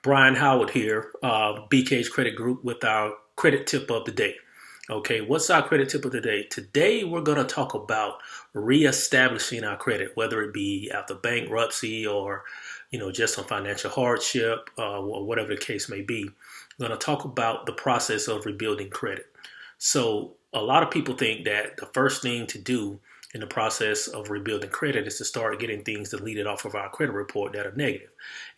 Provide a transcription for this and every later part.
Brian Howard here, BKH Credit Group with our credit tip of the day. Okay, what's our credit tip of the day? Today we're going to talk about reestablishing our credit, whether it be after bankruptcy or just some financial hardship or whatever the case may be. We're going to talk about the process of rebuilding credit. So a lot of people think that the first thing to do in the process of rebuilding credit is to start getting things deleted off of our credit report that are negative.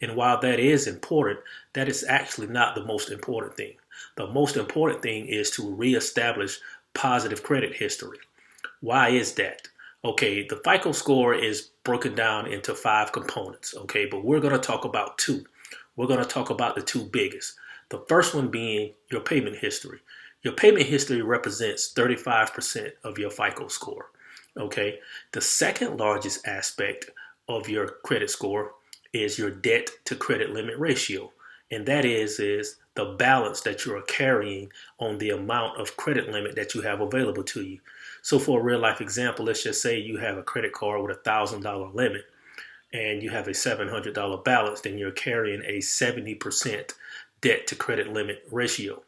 And while that is important, that is actually not the most important thing. The most important thing is to reestablish positive credit history. Why is that? Okay, the FICO score is broken down into 5 components, okay, but we're going to talk about 2. We're going to talk about the 2 biggest. The first one being your payment history. Your payment history represents 35% of your FICO score. Okay, the second largest aspect of your credit score is your debt to credit limit ratio. And that is the balance that you are carrying on the amount of credit limit that you have available to you. So for a real life example, let's just say you have a credit card with $1,000 limit and you have a $700 balance, then you're carrying a 70% debt to credit limit ratio.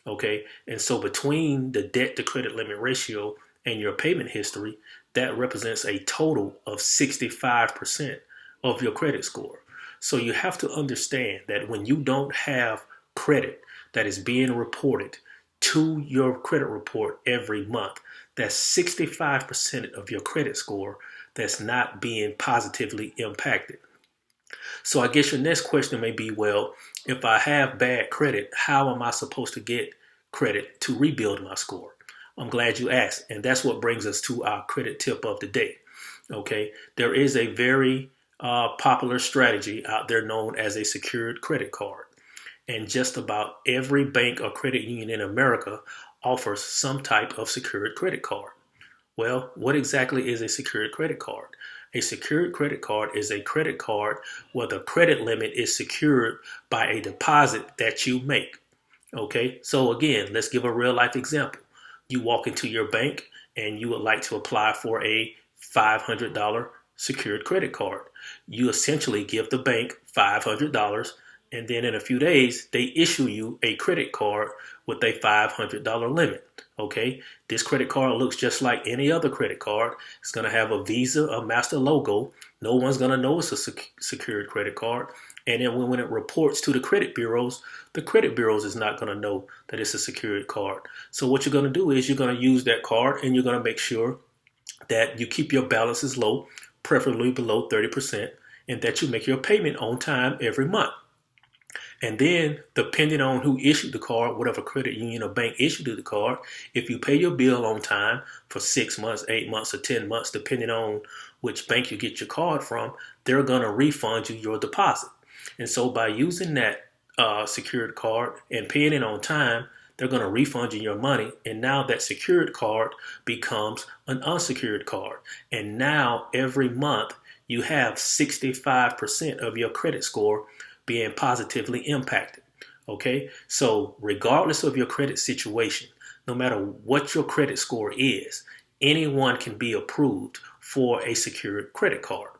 Okay, and so between the debt to credit limit ratio and your payment history, that represents a total of 65% of your credit score. So you have to understand that when you don't have credit that is being reported to your credit report every month, that's 65% of your credit score that's not being positively impacted. So I guess your next question may be, well, if I have bad credit, how am I supposed to get credit to rebuild my score? I'm glad you asked. And that's what brings us to our credit tip of the day. Okay, there is a very popular strategy out there known as a secured credit card. And just about every bank or credit union in America offers some type of secured credit card. Well, what exactly is a secured credit card? A secured credit card is a credit card where the credit limit is secured by a deposit that you make. Okay, so again, let's give a real life example. You walk into your bank and you would like to apply for a $500 secured credit card. You essentially give the bank $500, and then in a few days, they issue you a credit card with a $500 limit. Okay, this credit card looks just like any other credit card. It's going to have a Visa, a Master logo. No one's going to know it's a secured credit card. And then when it reports to the credit bureaus is not going to know that it's a secured card. So what you're going to do is you're going to use that card and you're going to make sure that you keep your balances low, preferably below 30%, and that you make your payment on time every month. And then, depending on who issued the card, whatever credit union or bank issued the card, if you pay your bill on time for 6 months, 8 months, or 10 months, depending on which bank you get your card from, they're going to refund you your deposit. And so by using that secured card and paying it on time, they're going to refund you your money. And now that secured card becomes an unsecured card. And now every month you have 65% of your credit score being positively impacted. Okay, so regardless of your credit situation, no matter what your credit score is, anyone can be approved for a secured credit card.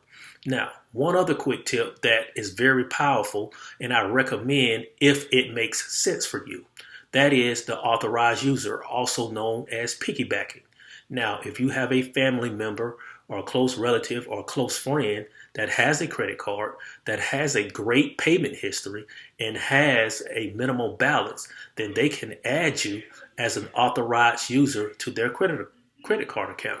Now, one other quick tip that is very powerful and I recommend if it makes sense for you, that is the authorized user, also known as piggybacking. Now, if you have a family member or a close relative or a close friend that has a credit card, that has a great payment history, and has a minimal balance, then they can add you as an authorized user to their credit card account.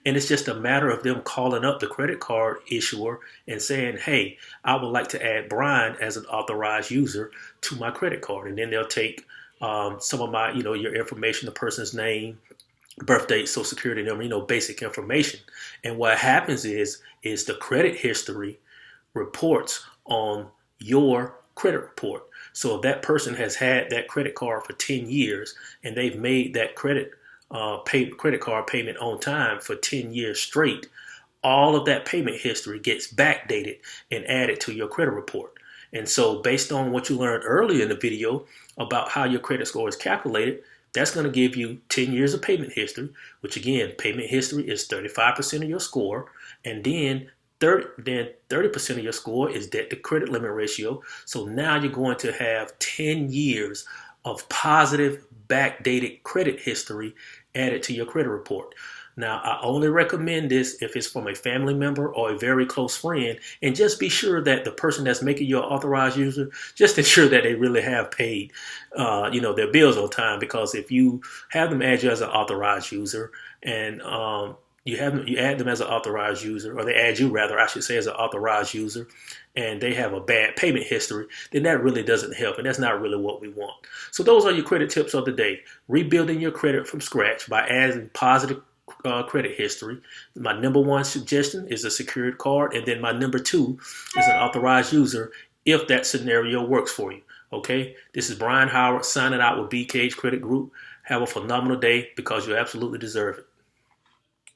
And it's just a matter of them calling up the credit card issuer and saying, hey, I would like to add Brian as an authorized user to my credit card. And then they'll take some of my, your information, the person's name, birth date, social security number, basic information. And what happens is the credit history reports on your credit report. So if that person has had that credit card for 10 years and they've made that credit card payment on time for 10 years straight, all of that payment history gets backdated and added to your credit report. And so based on what you learned earlier in the video about how your credit score is calculated, that's going to give you 10 years of payment history, which again, payment history is 35% of your score. And then 30% of your score is debt to credit limit ratio. So now you're going to have 10 years of positive backdated credit history added to your credit report. Now, I only recommend this if it's from a family member or a very close friend, and just be sure that the person that's making you an authorized user, just ensure that they really have paid, their bills on time. Because if you have them add you as an authorized user, and you add them as an authorized user, or they add you rather, I should say, as an authorized user, and they have a bad payment history, then that really doesn't help, and that's not really what we want. So those are your credit tips of the day. Rebuilding your credit from scratch by adding positive credit history. My number one suggestion is a secured card, and then my number two is an authorized user if that scenario works for you. Okay, this is Brian Howard signing out with BKH Credit Group. Have a phenomenal day because you absolutely deserve it.